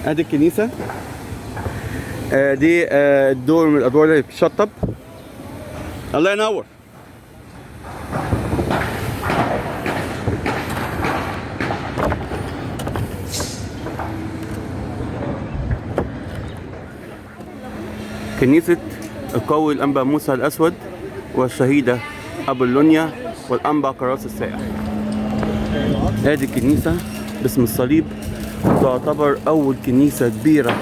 ادي الكنيسة. دي الدور من الادوار اللي بتشطب. الله ينور. كنيسة القوي الأنبا موسى الأسود والشهيدة أبولونيا والأنبا كراس السائح. هذه الكنيسة باسم الصليب تعتبر أول كنيسة كبيرة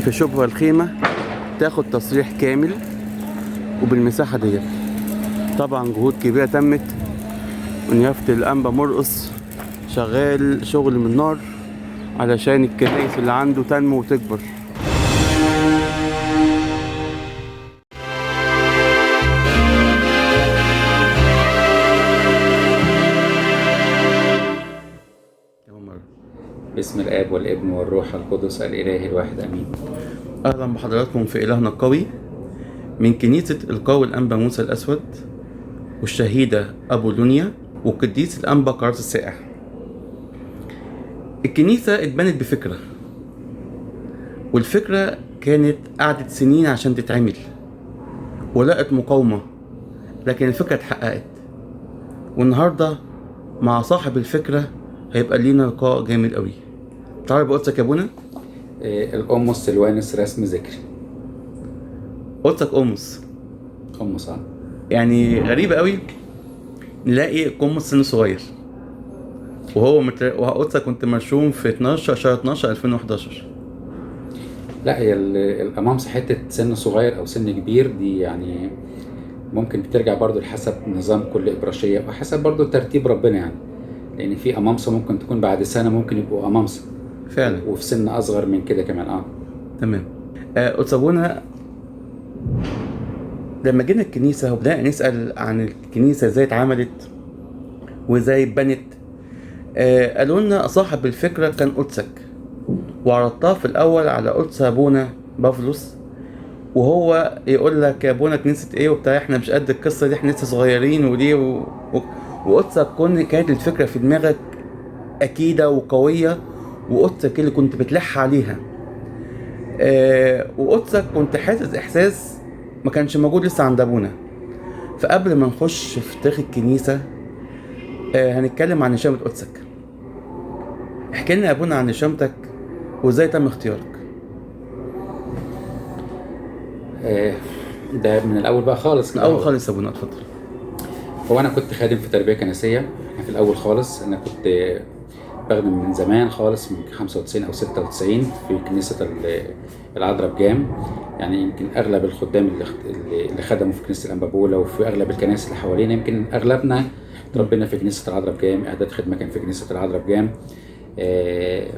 في شبه الخيمة تاخد تصريح كامل وبالمساحة ديت. طبعا جهود كبيرة تمت ونيافة الأنبا مرقس شغال شغل من نار علشان الكنائس اللي عنده تنمو وتكبر. باسم الآب والابن والروح القدس الإله الواحد آمين. أهلا بحضراتكم في إلهنا القوي من كنيسة القوي الأنبا موسى الأسود والشهيدة أبولونيا وقديس الأنبا كراس السائح. الكنيسة اتبنت بفكرة، والفكرة كانت قعدت سنين عشان تتعمل ولقت مقاومة، لكن الفكرة اتحققت. والنهاردة مع صاحب الفكرة هيبقى لينا لقاء جامد قوي. تعرف قدسك يا ابونا؟ الأمس سلوانس رسم ذكري. قدسك أمس يعني غريبة قوي نلاقي قمص سن صغير وهو وقدسك كنت مرشوم في 12 شهر 12 2011. لا، هي الأمامس حتة سن صغير أو سن كبير دي يعني ممكن بترجع برضو لحسب نظام كل إبراشية وحسب برضو ترتيب ربنا، يعني لأن في أمامسة ممكن تكون بعد سنة ممكن يبقوا أمامسة فعلا وفي سن أصغر من كده كمان. تمام. قدس ابونا لما جينا الكنيسة وبدأنا نسأل عن الكنيسة ازاي اتعملت وازاي اتبنت، قالوا لنا صاحب الفكرة كان قدسك، وعرضتها في الأول على قدس أبونا بافلوس، وهو يقول لك يا ابونا كنيسة ايه وبتاع، احنا مش قد القصة دي، احنا لسه صغيرين ودي وقدسك كانت الفكرة في دماغك أكيدة وقوية، وقدسك اللي كنت بتلح عليها. وقدسك كنت حاسس إحساس ما كانش موجود لسه عند أبونا. فقبل ما نخش في تاريخ الكنيسة هنتكلم عن نشامة قدسك. احكي لنا يا أبونا عن نشامتك وإزاي تم اختيارك. ده من الأول بقى خالص. من الأول خالص يا أبونا، اتفضل. هو أنا كنت خادم في تربية كنسية. في الأول خالص أنا كنت بخدم من زمان خالص، من 95 أو 96 في كنيسة العذراء بجام. يعني يمكن أغلب الخدام اللي خدموا في كنيسة الأنبابولا وفي أغلب الكنائس اللي حوالينا يمكن أغلبنا تربينا في كنيسة العذراء بجام. إعداد خدمة كان في كنيسة العذراء بجام.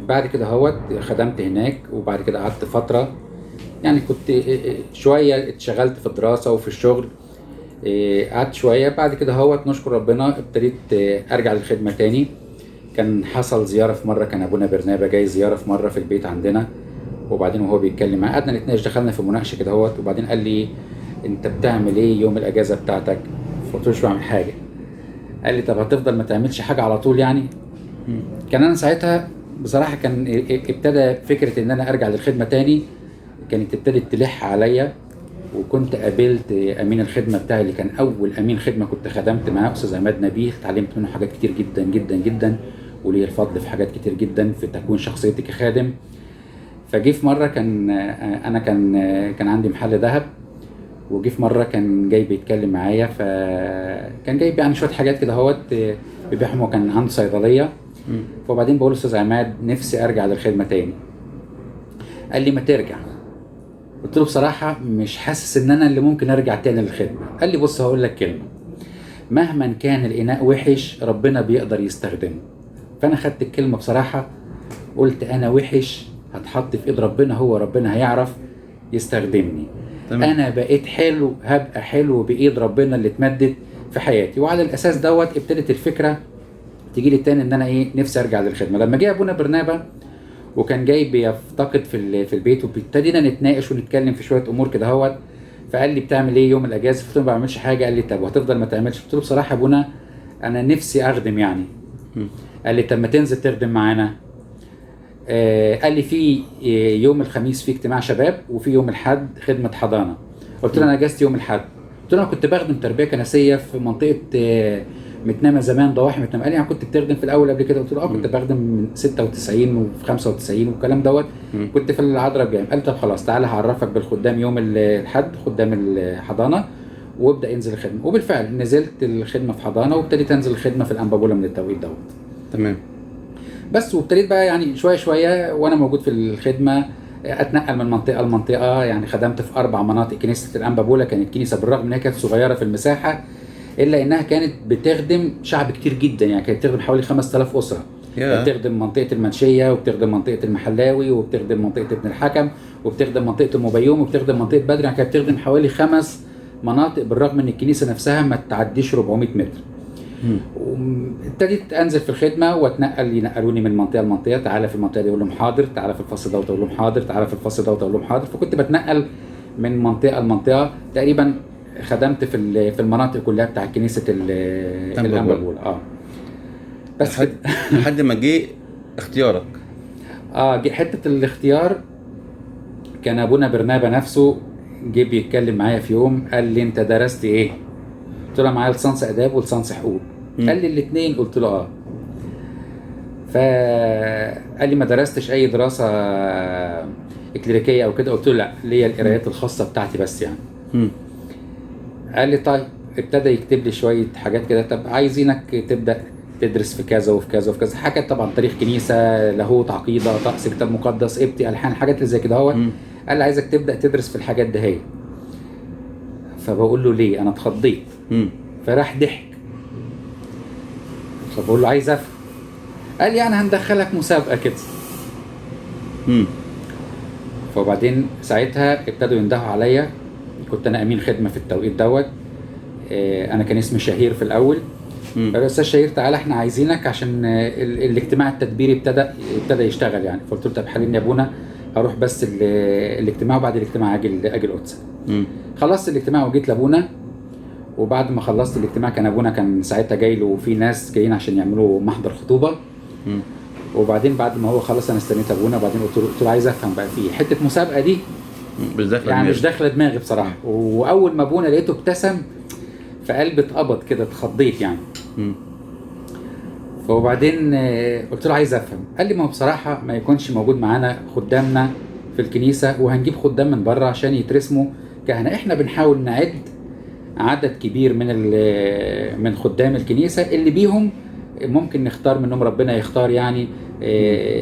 بعد كده خدمت هناك، وبعد كده قعدت فترة يعني كنت شوية اتشغلت في الدراسة وفي الشغل. قعدت شوية، بعد كده نشكر ربنا ابتديت أرجع للخدمة تاني. كان حصل زيارة في مرة، كان أبونا برنابا جاي زيارة في مرة في البيت عندنا، وبعدين وهو بيتكلم معاه قعدنا نتناقش، دخلنا في مناقشة كده وبعدين قال لي أنت بتعمل إيه يوم الأجازة بتاعتك؟ فقلت له مش بعمل حاجة. قال لي طب هتفضل ما تعملش حاجة على طول يعني؟ كان أنا ساعتها بصراحة كان ابتدى فكرة إن أنا أرجع للخدمة تاني كانت ابتدت تلح عليا، وكنت قابلت امين الخدمه بتاعي اللي كان اول امين خدمه كنت خدمت معاه، استاذ عماد نبيه. اتعلمت منه حاجات كتير جدا جدا جدا، وليه الفضل في حاجات كتير جدا في تكوين شخصيتي كخادم. فجي في مره كان عندي محل ذهب، وجي في مره كان جاي بيتكلم معايا، فكان جايب يعني شويه حاجات كده بيبيعهم، وكان عنده صيدليه. فبعدين بقول استاذ عماد نفسي ارجع للخدمه تاني. قال لي ما ترجع. قلت له بصراحة مش حاسس ان انا اللي ممكن ارجع تاني للخدمة. قال لي بص هقول لك كلمة، مهما كان الاناء وحش ربنا بيقدر يستخدمه. فانا خدت الكلمة بصراحة، قلت انا وحش هتحط في ايد ربنا، هو ربنا هيعرف يستخدمني. تمام. انا بقيت حلو، هبقى حلو بايد ربنا اللي اتمدت في حياتي. وعلى الاساس ابتدت الفكرة تيجي لي تاني ان انا نفسي ارجع للخدمة. لما جه ابونا برنابا وكان جاي بيفتقد في البيت، وابتدينا نتناقش ونتكلم في شويه امور كده فقال لي بتعمل ايه يوم الاجازه؟ قلت له ما بعملش حاجه. قال لي طب وهتفضل ما تعملش؟ قلت له بصراحه ابونا انا نفسي اخدم يعني. قال لي طب ما تنزل تخدم معانا. قال لي في يوم الخميس في اجتماع شباب، وفي يوم الاحد خدمه حضانه. قلت له انا اجازتي يوم الاحد. قلت له انا كنت بخدم تربيه كنسيه في منطقه متنامه زمان، ضواحي متنامه. قال لي انا كنت بتخدم في الاول قبل كده؟ قلت له كنت بخدم من 96 وفي 95 والكلام دوت، كنت في العذراء بجام. قال لي طب خلاص تعالى هعرفك بالخدام يوم الاحد، خدام الحضانه، وابدا انزل الخدمه. وبالفعل نزلت الخدمه في حضانه، وابتديت انزل الخدمه في الانبابوله من التوقيت دوت. تمام. بس وابتديت بقى يعني شويه شويه وانا موجود في الخدمه اتنقل من منطقه لمنطقه. يعني خدمت في 4 مناطق. كنيسه الانبابوله كانت كنيسه بالرغم انها كانت صغيره في المساحه، الا انها كانت بتخدم شعب كتير جدا. يعني كانت بتخدم حوالي 5000 اسره. بتخدم منطقه المنشيه، وبتخدم منطقه المحلاوي، وبتخدم منطقه ابن الحكم، وبتخدم منطقه المبيوم، وبتخدم منطقه بدر. يعني كانت بتخدم حوالي 5 مناطق بالرغم ان الكنيسه نفسها ما تعديش 400 متر. ابتديت انزل في الخدمه واتنقل، ينقلوني من منطقه لمنطقه. تعالى في المنطقه دي اقول لهم حاضر، تعالى في الفصل دوت اقول لهم حاضر، تعالى في الفصل دوت اقول لهم حاضر. فكنت بتنقل من منطقه لمنطقه. تقريبا خدمت في المناطق كلها بتاع كنيسه الانبابوله. بس لحد ما جه اختيارك. جه حته الاختيار. كان ابونا برنابا نفسه جه بيتكلم معايا في يوم، قال لي انت درست ايه؟ قلت له معايا لسانس اداب ولسانس حقوق. قال لي الاثنين؟ قلت له فقال لي ما درستش اي دراسه اكليريكيه او كده؟ قلت له لا، ليا القرايات الخاصه بتاعتي بس يعني. قال لي طيب. ابتدى يكتب لي شويه حاجات كده. طب عايزينك تبدا تدرس في كذا وفي كذا وفي كذا. حاجات طبعا تاريخ كنيسه، لاهوت، عقيده، طقس، كتاب مقدس، ابتي، الحان، حاجات اللي زي كده. هو قال لي عايزك تبدا تدرس في الحاجات دي هي. فبقول له ليه؟ انا اتخضيت. فراح ضحك. فبقول له عايز افهم. قال لي انا هندخلك مسابقه كده. فبعدين ساعتها ابتدوا يندهوا عليا. كنت انا امين خدمه في التوقيت دوت. انا كان اسمي شهير في الاول. قالوا استاذ شهير تعالى احنا عايزينك عشان الاجتماع التدبيري ابتدى يشتغل يعني. فقلت له طب حاليا يا ابونا اروح بس الاجتماع، وبعد الاجتماع اجي القدس. خلصت الاجتماع وجيت لابونا. وبعد ما خلصت الاجتماع كان ابونا كان ساعتها جاي له في ناس جايين عشان يعملوا محضر خطوبه. وبعدين بعد ما هو خلص انا استنيت ابونا. وبعدين قلت له عايز افهم بقى في حته مسابقه دي يعني مش داخله دماغي بصراحه. واول ما ابونا لقيته ابتسم فقلبي اتقبض كده، اتخضيت يعني. فوبعدين قلت له عايز افهم. قال لي ما هو بصراحه ما يكونش موجود معانا خدامنا في الكنيسه، وهنجيب خدام من بره عشان يترسموا كهنه. احنا بنحاول نعد عدد كبير من خدام الكنيسه اللي بيهم ممكن نختار منهم، ربنا يختار يعني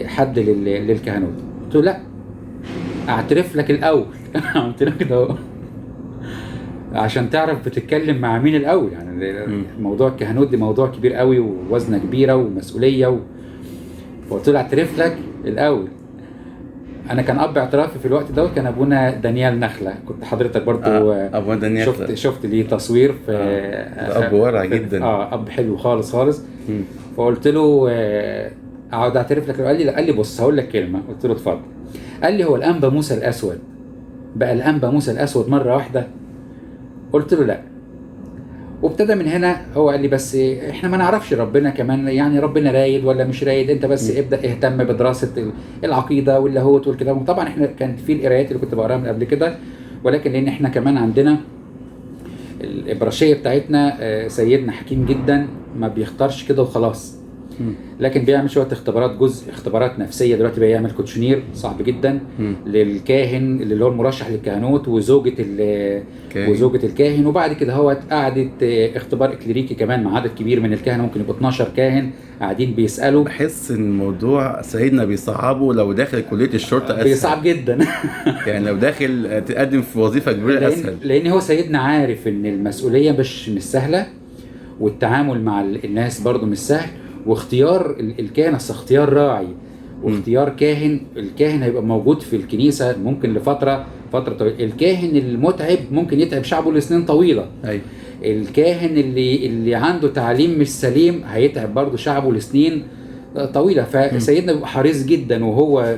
حد للكهنوت. قلت له لا، اعترف لك الاول. قلت له كده عشان تعرف بتتكلم مع مين الاول يعني. موضوع الكهنوت دي موضوع كبير قوي ووزنه كبيره ومسؤوليه فقلت له اعترف لك الاول. انا كان اب اعترافي في الوقت ده كان ابونا دانيال نخله. كنت حضرتك برضو ابونا دانيال شفت ليه تصوير في اب ورع جدا. اب حلو خالص خالص. فقلت له اقعد اعترف لك. قال لي بص هقول لك كلمه. قلت له اتفضل. قال لي هو الانبا موسى الاسود بقى الانبا موسى الاسود مره واحده؟ قلت له لا. وابتدى من هنا هو قال لي بس احنا ما نعرفش ربنا كمان يعني، ربنا رايد ولا مش رايد، انت بس ابدا اهتم بدراسه العقيده واللاهوت والكتاب. طبعا احنا كان في القرايات اللي كنت بقراها من قبل كده، ولكن لان احنا كمان عندنا الابراشيه بتاعتنا سيدنا حكيم جدا، ما بيختارش كده وخلاص، لكن بيعمل شويه اختبارات، جزء اختبارات نفسيه. دلوقتي بيعمل كوتشنير صعب جدا للكاهن اللي هو المرشح للكهنوت وزوجه الكاهن. وبعد كده هو قعدت اختبار اكليريكي كمان مع عدد كبير من الكهنه، ممكن يبقوا 12 كاهن قاعدين بيسالوا. بحس ان الموضوع سيدنا بيصعبه لو داخل كليه الشرطه اسهل. بيصعب جدا. يعني لو داخل تقدم في وظيفه كبيره اسهل، لان هو سيدنا عارف ان المسؤوليه مش سهله، والتعامل مع الناس برضو مش سهل، واختيار الكاهن اختيار راعي واختيار كاهن. الكاهن هيبقى موجود في الكنيسه ممكن لفتره طويله. الكاهن المتعب ممكن يتعب شعبه لسنين طويله. أيوة. الكاهن اللي عنده تعليم مش سليم هيتعب برضو شعبه لسنين طويله. فسيدنا بيبقى حريص جدا وهو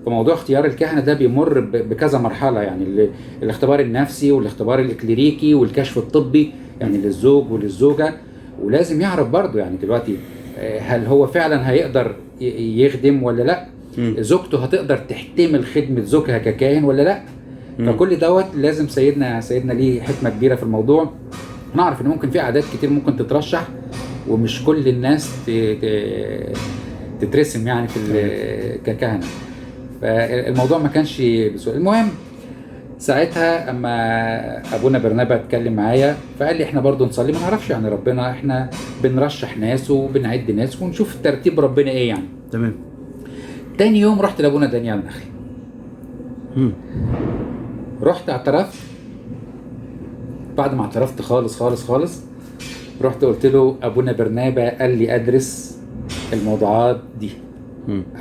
في موضوع اختيار الكهنه ده بيمر بكذا مرحله يعني، الاختبار النفسي والاختبار الاكليريكي والكشف الطبي يعني للزوج وللزوجه. ولازم يعرف برضو يعني دلوقتي هل هو فعلا هيقدر يخدم ولا لا. زوجته هتقدر تحتمل خدمه زوجها ككاهن ولا لا. فكل دوت لازم سيدنا ليه حكمه كبيره في الموضوع. نعرف ان ممكن في اعداد كتير ممكن تترشح ومش كل الناس تترسم يعني في ككهنه. فالموضوع ما كانش بسهوله. المهم ساعتها اما ابونا برنابا اتكلم معايا فقال لي احنا برضو نصلي، ما نعرفش يعني ربنا، احنا بنرشح ناس وبنعد ناس ونشوف ترتيب ربنا ايه يعني. تمام. تاني يوم رحت لابونا دانيال نخلي. رحت اعترفت. بعد ما اعترفت خالص خالص خالص رحت قلت له ابونا برنابا قال لي ادرس الموضوعات دي.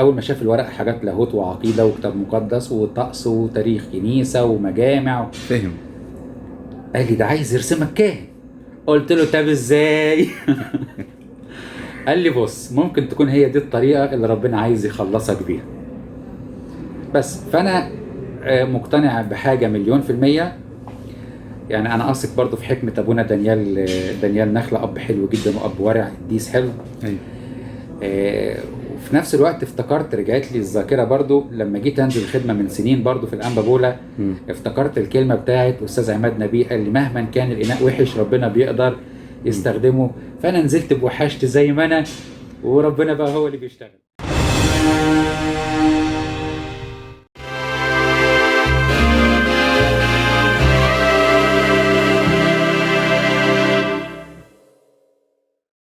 اول ما شاف الورق حاجات لاهوت وعقيده وكتاب مقدس وطقس وتاريخ كنيسه ومجامع فهم. قال لي ده عايز يرسمك كاهن. قلت له طب ازاي؟ قال لي بص ممكن تكون هي دي الطريقه اللي ربنا عايز يخلصك بيها. بس فانا مقتنع بحاجه 1,000,000%. يعني انا اثق برضو في حكمه ابونا دانيال نخله، اب حلو جدا واب ورع قديس حلو. ايوه. وفي نفس الوقت افتكرت، رجعت لي الذاكره برضو لما جيت انزل الخدمه من سنين برضو في الانبا بولا، افتكرت الكلمه بتاعت استاذ عماد نبيه قال لي مهما كان الاناء وحش ربنا بيقدر يستخدمه. فانا نزلت بوحشت زي ما انا وربنا بقى هو اللي بيشتغل.